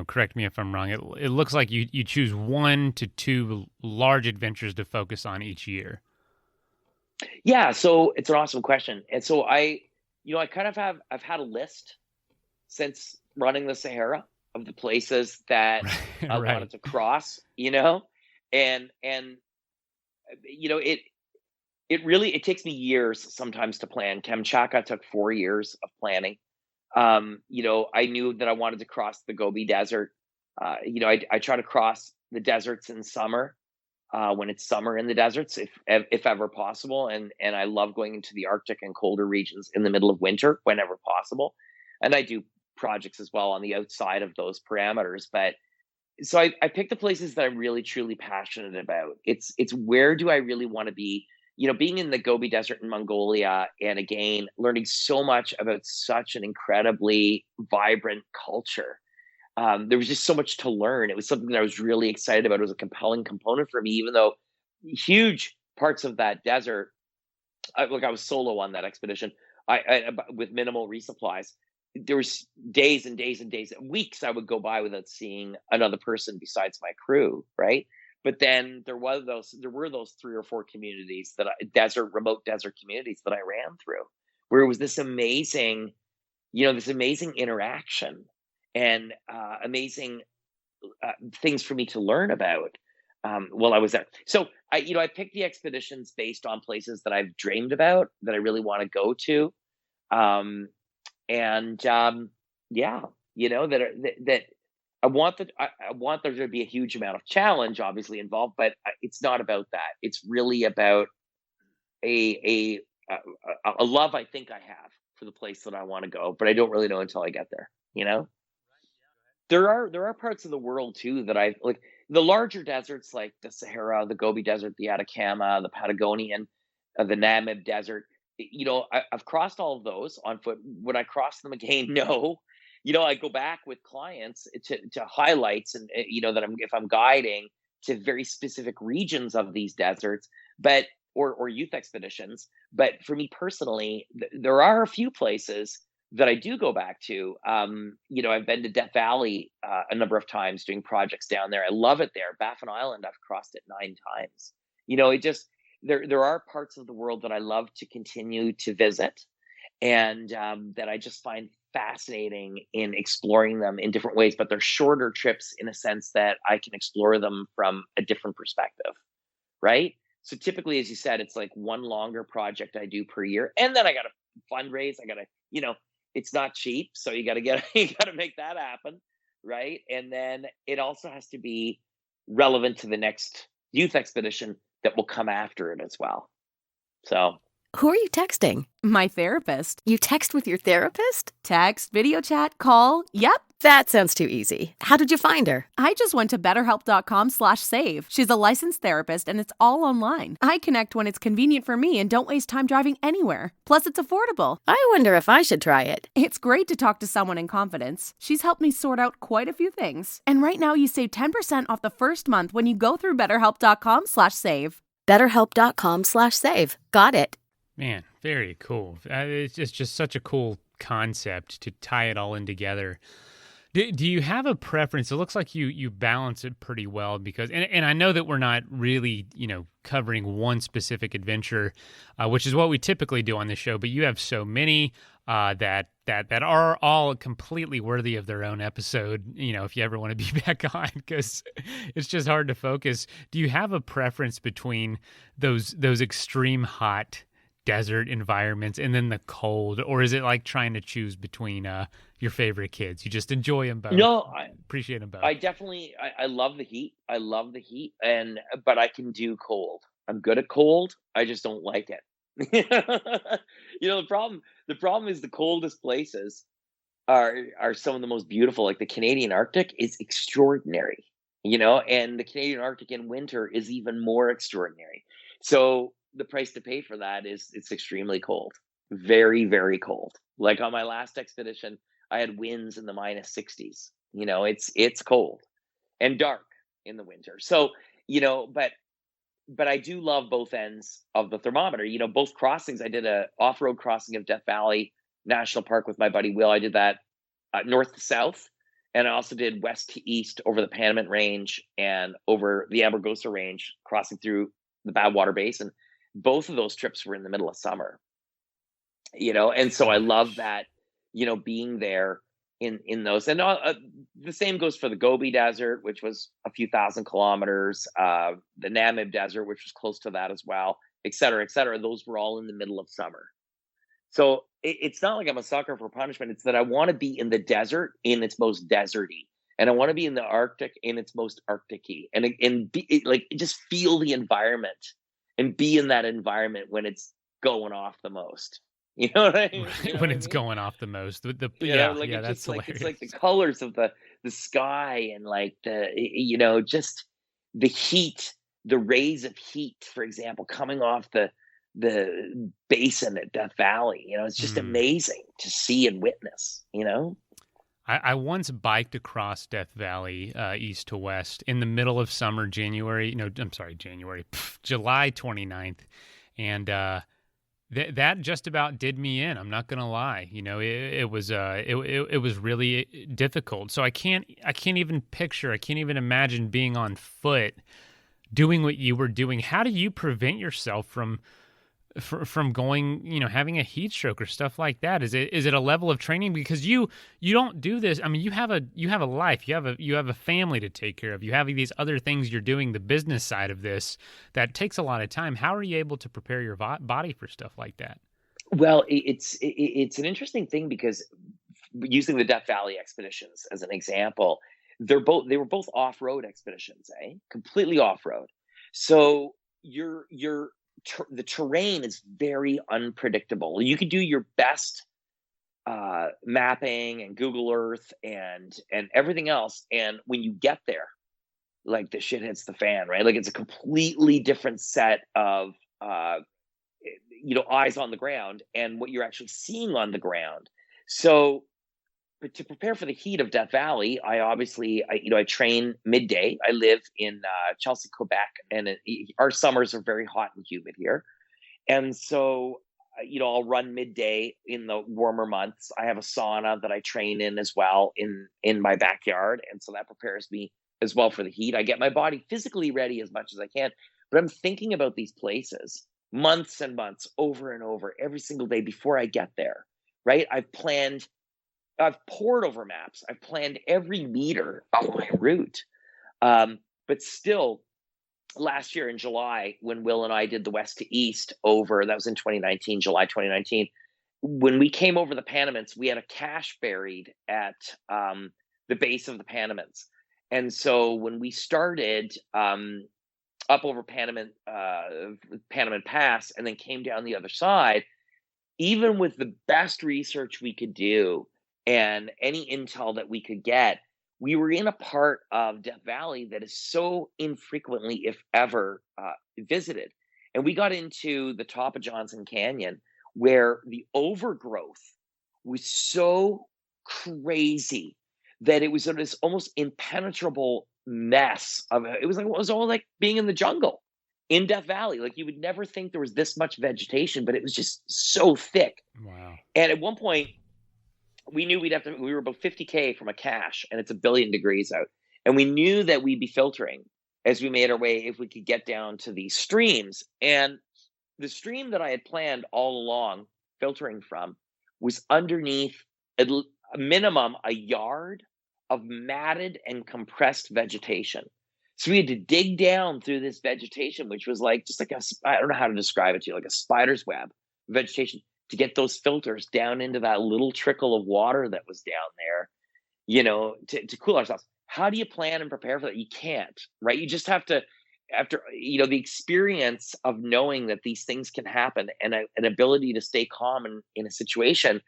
correct me if I'm wrong. It looks like you choose 1 to 2 large adventures to focus on each year. Yeah, so it's an awesome question. And so I've had a list since running the Sahara of the places that I wanted to cross, and it takes me years sometimes to plan. Kamchatka took 4 years of planning. I knew that I wanted to cross the Gobi Desert. I try to cross the deserts in summer, when it's summer in the deserts, if ever possible. And I love going into the Arctic and colder regions in the middle of winter whenever possible. And I do projects as well on the outside of those parameters. But so I picked the places that I'm really, truly passionate about. It's where do I really want to be? Being in the Gobi Desert in Mongolia, and again, learning so much about such an incredibly vibrant culture. There was just so much to learn. It was something that I was really excited about. It was a compelling component for me, even though huge parts of that desert, I was solo on that expedition, I with minimal resupplies. There was days and days and days, weeks I would go by without seeing another person besides my crew, right? But then there were those 3 or 4 communities remote desert communities that I ran through, where it was this amazing interaction and amazing things for me to learn about. while I was there. So I picked the expeditions based on places that I've dreamed about that I really want to go to. Um, and yeah, that I want there to be a huge amount of challenge obviously involved, but it's not about that. It's really about a a love I think I have for the place that I want to go, but I don't really know until I get there, you know? There are parts of the world too that I like, the larger deserts like the Sahara, the Gobi Desert, the Atacama, the Patagonian, the Namib Desert. I've crossed all of those on foot. Would I cross them again? No. I go back with clients to highlights and that if I'm guiding to very specific regions of these deserts, but or youth expeditions. But for me personally, there are a few places that I do go back to. I've been to Death Valley a number of times doing projects down there. I love it there. Baffin Island, I've crossed it 9 times. It just there are parts of the world that I love to continue to visit, and that I just find fascinating in exploring them in different ways. But they're shorter trips in a sense that I can explore them from a different perspective, right? So typically, as you said, it's like one longer project I do per year, and then I got to fundraise. I got to, it's not cheap, so you got to make that happen, right? And then it also has to be relevant to the next youth expedition that will come after it as well. So. Who are you texting? My therapist. You text with your therapist? Text, video chat, call. Yep. That sounds too easy. How did you find her? I just went to betterhelp.com/save. She's a licensed therapist and it's all online. I connect when it's convenient for me and don't waste time driving anywhere. Plus, it's affordable. I wonder if I should try it. It's great to talk to someone in confidence. She's helped me sort out quite a few things. And right now you save 10% off the first month when you go through betterhelp.com/save. betterhelp.com/save. Got it. Man, very cool. It's just such a cool concept to tie it all in together. Do you have a preference? It looks like you balance it pretty well because, and I know that we're not really, covering one specific adventure, which is what we typically do on this show, but you have so many that are all completely worthy of their own episode, if you ever want to be back on, because it's just hard to focus. Do you have a preference between those extreme hot desert environments and then the cold, or is it like trying to choose between your favorite kids? You just enjoy them both. No, I appreciate them both. I definitely I love the heat. I love the heat, but I can do cold. I'm good at cold. I just don't like it. The problem is the coldest places are some of the most beautiful. Like the Canadian Arctic is extraordinary, and the Canadian Arctic in winter is even more extraordinary. So the price to pay for that is it's extremely cold, very, very cold. Like on my last expedition, I had winds in the -60s. It's cold and dark in the winter. So, but I do love both ends of the thermometer. Both crossings. I did a off-road crossing of Death Valley National Park with my buddy Will. I did that north to south, and I also did west to east over the Panamint Range and over the Amargosa Range, crossing through the Badwater Basin. Both of those trips were in the middle of summer, and so I love that, being there in those. And the same goes for the Gobi Desert, which was a few thousand kilometers, the Namib Desert, which was close to that as well, et cetera, et cetera. Those were all in the middle of summer. So it's not like I'm a sucker for punishment. It's that I want to be in the desert in its most deserty, and I want to be in the Arctic in its most Arctic-y, and be, like, just feel the environment. And be in that environment when it's going off the most. You know what I mean? When it's going off the most. That's hilarious. It's like the colors of the sky and like just the heat, the rays of heat, for example, coming off the basin at Death Valley. It's just amazing to see and witness, I once biked across Death Valley, east to west, in the middle of summer, July 29th. And that just about did me in. I'm not going to lie. It was really difficult. So I can't even picture, I can't even imagine being on foot, doing what you were doing. How do you prevent yourself from from going, having a heat stroke or stuff like that? Is it a level of training? Because you don't do this. I mean, you have a life, you have a family to take care of. You have these other things you're doing, the business side of this that takes a lot of time. How are you able to prepare your body for stuff like that? Well, it's an interesting thing because using the Death Valley expeditions as an example, they were both off-road expeditions, completely off-road. So the terrain is very unpredictable. You could do your best mapping and Google Earth and everything else, and when you get there, like the shit hits the fan, right? Like it's a completely different set of eyes on the ground and what you're actually seeing on the ground. So, but to prepare for the heat of Death Valley, I train midday. I live in Chelsea, Quebec, and our summers are very hot and humid here. And so, I'll run midday in the warmer months. I have a sauna that I train in as well in my backyard. And so that prepares me as well for the heat. I get my body physically ready as much as I can, but I'm thinking about these places months and months over and over every single day before I get there, right? I've poured over maps. I've planned every meter of my route. But still, last year in July, when Will and I did the west to east that was in 2019, July 2019, when we came over the Panamints, we had a cache buried at the base of the Panamints. And so when we started up over Panamint Pass and then came down the other side, even with the best research we could do and any intel that we could get, we were in a part of Death Valley that is so infrequently, if ever, visited. And we got into the top of Johnson Canyon where the overgrowth was so crazy that it was this almost impenetrable mess it was all like being in the jungle in Death Valley. Like you would never think there was this much vegetation, but it was just so thick. Wow. And at one point we knew we were about 50K from a cache and it's 1 billion degrees out. And we knew that we'd be filtering as we made our way if we could get down to these streams. And the stream that I had planned all along filtering from was underneath a minimum a yard of matted and compressed vegetation. So we had to dig down through this vegetation, which was like just like I don't know how to describe it to you, like a spider's web vegetation, to get those filters down into that little trickle of water that was down there, to cool ourselves. How do you plan and prepare for that? You can't, right? You just have to, after the experience of knowing that these things can happen and an ability to stay calm in a situation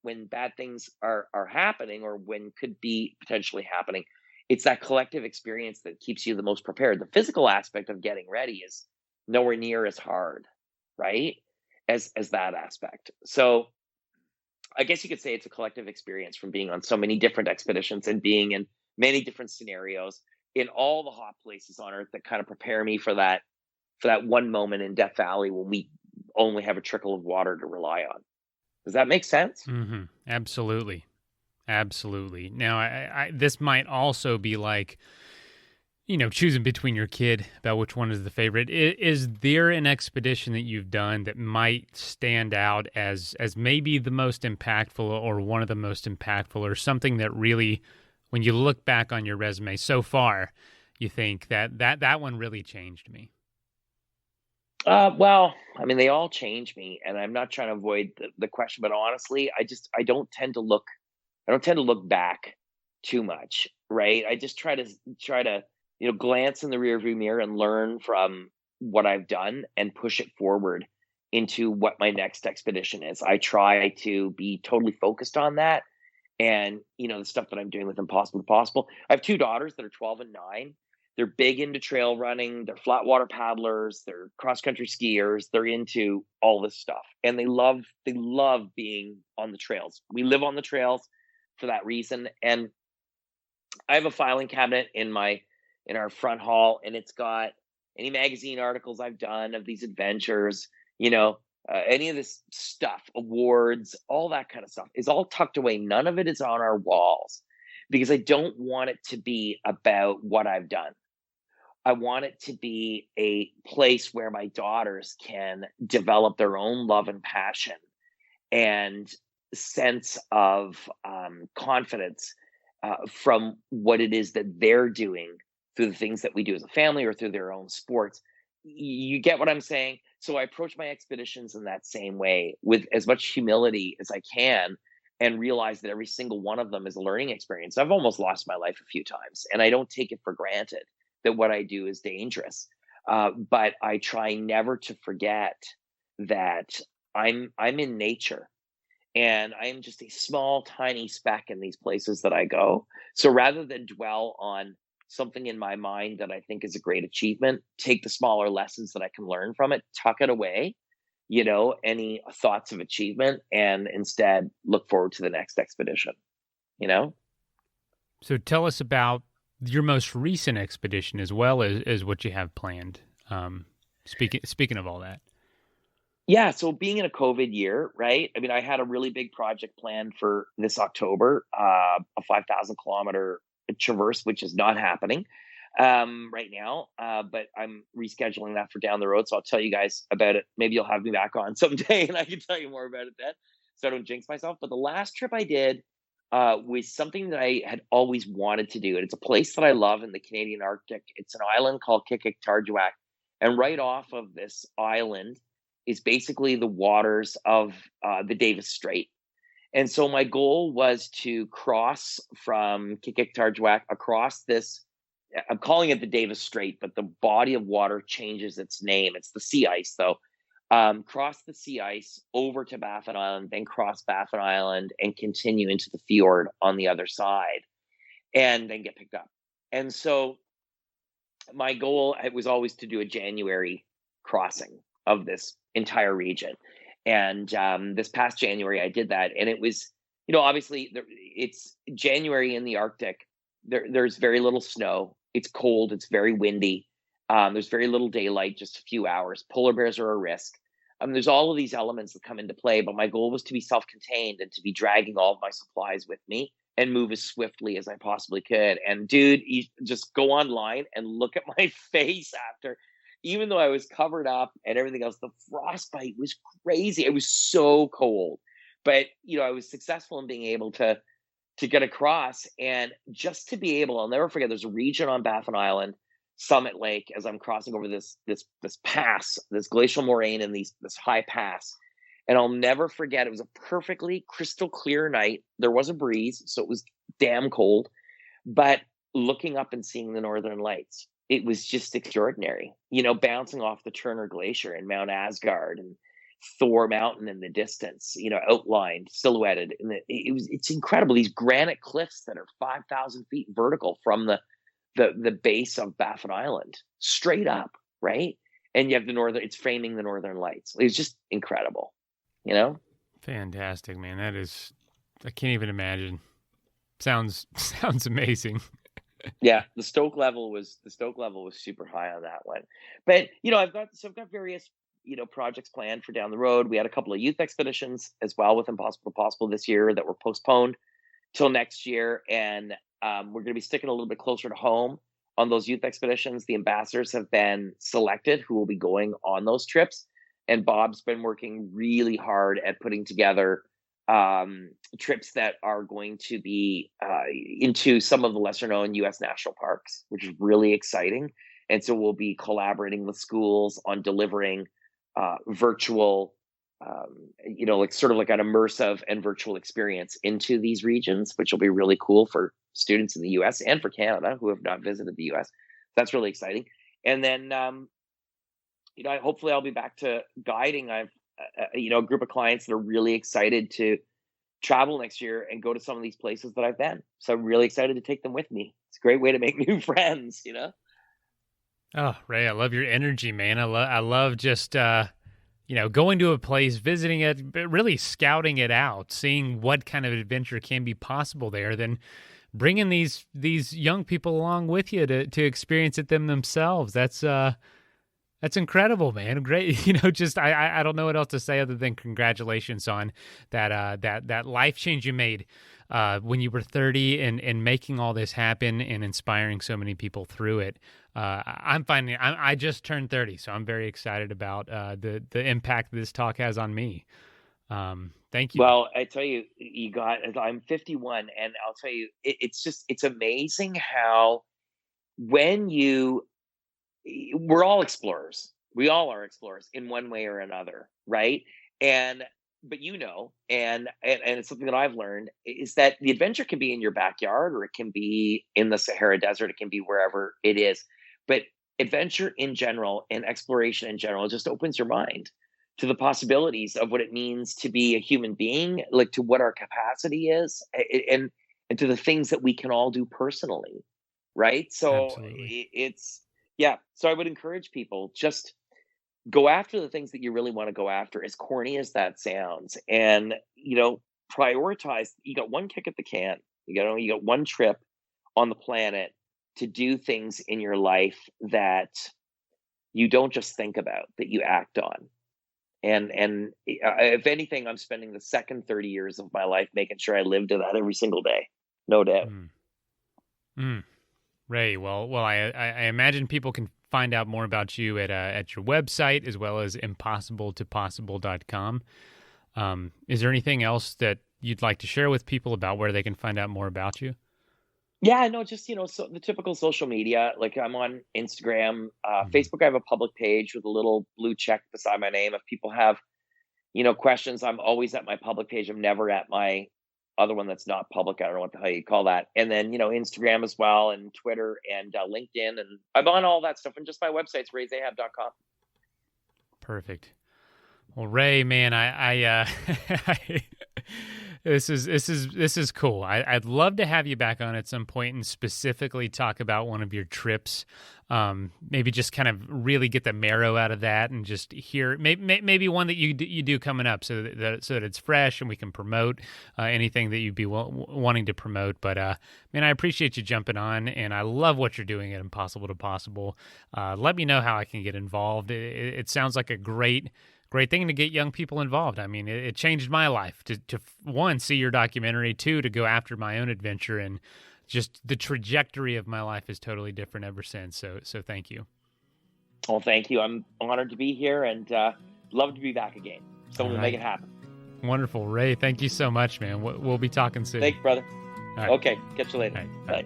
when bad things are happening or when could be potentially happening. It's that collective experience that keeps you the most prepared. The physical aspect of getting ready is nowhere near as hard, right, as that aspect. So I guess you could say it's a collective experience from being on so many different expeditions and being in many different scenarios in all the hot places on Earth that kind of prepare me for that one moment in Death Valley when we only have a trickle of water to rely on. Does that make sense? Mm-hmm. Absolutely. Absolutely. Now, I this might also be like, choosing between your kid about which one is the favorite. Is there an expedition that you've done that might stand out as maybe the most impactful or one of the most impactful, or something that really, when you look back on your resume so far, you think that one really changed me? Well, I mean, they all change me, and I'm not trying to avoid the question, but honestly, I don't tend to look back too much, right? I just try to glance in the rearview mirror and learn from what I've done and push it forward into what my next expedition is. I try to be totally focused on that, and the stuff that I'm doing with Impossible to Possible. I have 2 daughters that are 12 and 9. They're big into trail running. They're flat water paddlers. They're cross country skiers. They're into all this stuff, and they love being on the trails. We live on the trails for that reason. And I have a filing cabinet in our front hall, and it's got any magazine articles I've done of these adventures, any of this stuff, awards, all that kind of stuff is all tucked away. None of it is on our walls because I don't want it to be about what I've done. I want it to be a place where my daughters can develop their own love and passion and sense of confidence from what it is that they're doing through the things that we do as a family or through their own sports. You get what I'm saying? So I approach my expeditions in that same way with as much humility as I can and realize that every single one of them is a learning experience. I've almost lost my life a few times, and I don't take it for granted that what I do is dangerous. But I try never to forget that I'm in nature and I am just a small, tiny speck in these places that I go. So rather than dwell on something in my mind that I think is a great achievement, take the smaller lessons that I can learn from it, tuck it away, any thoughts of achievement, and instead look forward to the next expedition. So tell us about your most recent expedition as well as what you have planned. Speaking of all that. Yeah, so being in a COVID year, right? I mean, I had a really big project planned for this October, a 5,000 kilometer traverse, which is not happening right now, but I'm rescheduling that for down the road. So I'll tell you guys about it. Maybe you'll have me back on someday and I can tell you more about it then, so I don't jinx myself. But the last trip I did was something that I had always wanted to do. And it's a place that I love in the Canadian Arctic. It's an island called Kikik-Tarjuak. And right off of this island is basically the waters of the Davis Strait. And so my goal was to cross from Kikik-Tarjuak across this, I'm calling it the Davis Strait, but the body of water changes its name. It's the sea ice, though. Cross the sea ice over to Baffin Island, then cross Baffin Island and continue into the fjord on the other side, and then get picked up. And so my goal, it was always to do a January crossing of this entire region. And this past January, I did that. And it was, obviously it's January in the Arctic. There's very little snow. It's cold. It's very windy. There's very little daylight, just a few hours. Polar bears are a risk. There's all of these elements that come into play, but my goal was to be self-contained and to be dragging all of my supplies with me and move as swiftly as I possibly could. And dude, you just go online and look at my face after. Even though I was covered up and everything else, the frostbite was crazy. It was so cold. But, I was successful in being able to get across, and just to be able, I'll never forget, there's a region on Baffin Island, Summit Lake, as I'm crossing over this pass, this glacial moraine and this high pass. And I'll never forget, it was a perfectly crystal clear night. There was a breeze, so it was damn cold. But looking up and seeing the Northern Lights, it was just extraordinary, bouncing off the Turner Glacier and Mount Asgard and Thor Mountain in the distance, outlined, silhouetted. And it's incredible. These granite cliffs that are 5,000 feet vertical from the base of Baffin Island, straight up, right? And you have it's framing the Northern Lights. It was just incredible, Fantastic, man. That is, I can't even imagine. Sounds amazing. Yeah, the stoke level was super high on that one. But I've got various projects planned for down the road. We had a couple of youth expeditions as well with Impossible to Possible this year that were postponed till next year, and we're going to be sticking a little bit closer to home on those youth expeditions. The ambassadors have been selected who will be going on those trips, and Bob's been working really hard at putting together trips that are going to be into some of the lesser known U.S. national parks, which is really exciting. And so we'll be collaborating with schools on delivering virtual, sort of like an immersive and virtual experience into these regions, which will be really cool for students in the U.S. and for Canada who have not visited the U.S. That's really exciting. And then, hopefully I'll be back to guiding. I've a group of clients that are really excited to travel next year and go to some of these places that I've been. So I'm really excited to take them with me. It's a great way to make new friends, Oh, Ray, I love your energy, man. I love just, going to a place, visiting it, but really scouting it out, seeing what kind of adventure can be possible there, then bringing these young people along with you to experience it themselves. That's incredible, man. Great. Just I don't know what else to say other than congratulations on that life change you made when you were 30 and making all this happen and inspiring so many people through it. I just turned 30, so I'm very excited about the impact this talk has on me. Thank you. Well, I tell you, I'm 51, and I'll tell you, it's amazing how we're all explorers. We all are explorers in one way or another, right? But and it's something that I've learned is that the adventure can be in your backyard, or it can be in the Sahara Desert. It can be wherever it is. But adventure in general and exploration in general just opens your mind to the possibilities of what it means to be a human being, like to what our capacity is, and to the things that we can all do personally, right? So Absolutely. So I would encourage people, just go after the things that you really want to go after, as corny as that sounds, and prioritize. You got one kick at the can. You got one trip on the planet to do things in your life that you don't just think about, that you act on. And if anything, I'm spending the second 30 years of my life making sure I live to that every single day, no doubt. Ray, well, I imagine people can find out more about you at your website, as well as impossibletopossible.com. Is there anything else that you'd like to share with people about where they can find out more about you? Yeah, no, just, so the typical social media, like I'm on Instagram, Facebook. I have a public page with a little blue check beside my name. If people have, questions, I'm always at my public page. I'm never at my other one that's not public. I don't know what the hell you call that. And then, Instagram as well, and Twitter, and LinkedIn. And I'm on all that stuff. And just my website's rayzahab.com. Perfect. Well, Ray, man, this is cool. I'd love to have you back on at some point and specifically talk about one of your trips. Maybe just kind of really get the marrow out of that, and just hear maybe one that you do coming up, so that it's fresh and we can promote anything that you'd be wanting to promote. But man, I appreciate you jumping on, and I love what you're doing at Impossible to Possible. Let me know how I can get involved. It sounds like a great thing to get young people involved. I mean, it changed my life to one, see your documentary, two, to go after my own adventure, and just the trajectory of my life is totally different ever since. So thank you. Well, thank you. I'm honored to be here, and love to be back again. So we'll make it happen. Wonderful. Ray, thank you so much, man. We'll be talking soon. Thanks, brother. All right. Okay, catch you later. All right. Bye.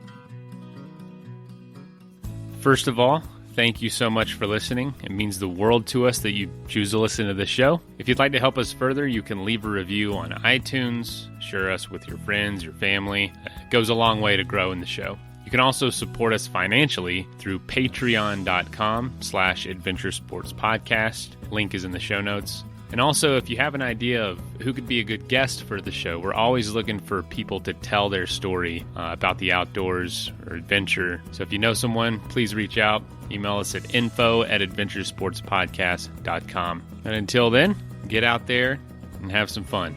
First of all, thank you so much for listening. It means the world to us that you choose to listen to this show. If you'd like to help us further, you can leave a review on iTunes, share us with your friends, your family. It goes a long way to growing the show. You can also support us financially through patreon.com/adventuresportspodcast. Link is in the show notes. And also, if you have an idea of who could be a good guest for the show, we're always looking for people to tell their story about the outdoors or adventure. So if you know someone, please reach out. Email us at info@adventuresportspodcast.com. And until then, get out there and have some fun.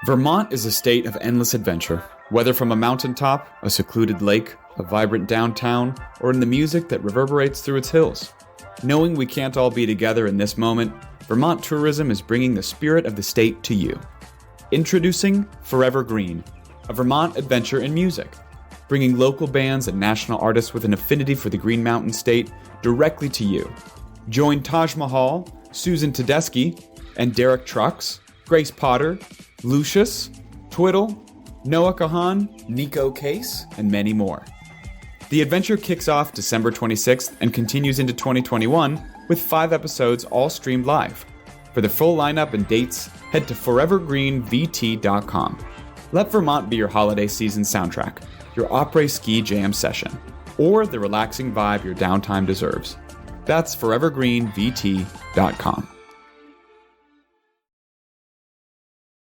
Vermont is a state of endless adventure, whether from a mountaintop, a secluded lake, a vibrant downtown, or in the music that reverberates through its hills. Knowing we can't all be together in this moment, Vermont Tourism is bringing the spirit of the state to you. Introducing Forever Green, a Vermont adventure in music, bringing local bands and national artists with an affinity for the Green Mountain State directly to you. Join Taj Mahal, Susan Tedeschi, and Derek Trucks, Grace Potter, Lucius, Twiddle, Noah Kahan, Nico Case, and many more. The adventure kicks off December 26th and continues into 2021 with 5 episodes all streamed live. For the full lineup and dates, head to forevergreenvt.com. Let Vermont be your holiday season soundtrack, your après ski jam session, or the relaxing vibe your downtime deserves. That's forevergreenvt.com.